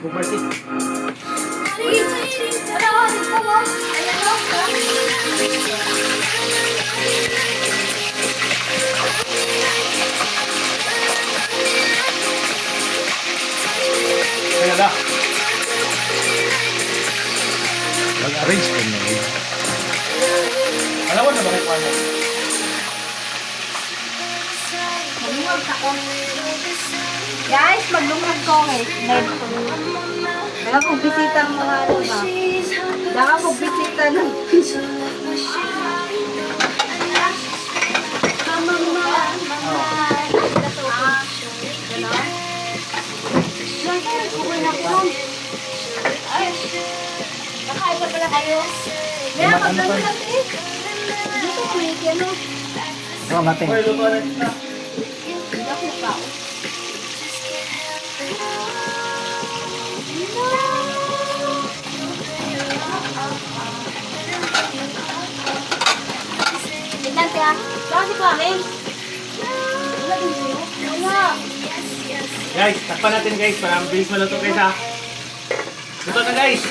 Bumarti. Uy! Ano? Dito mo? Ayan o. Kaya na. Mag-arrange ko na yun. Alam mo na bakit mo? Maglungag ako. Guys, maglungag ko eh. Daka kong bisita ang mga ano ba? Daka kong bisita ng... Nakain ka pala kayo. Kaya maglanggol lang eh. Dito ko may ano. Ito natin. Hoy, luto na kita. Hindi ako nakao. Tignan siya. Saan si Karen? Wala din siya. Wala. Guys, takpan natin guys para mabilis maluto guys ha. Luto na guys.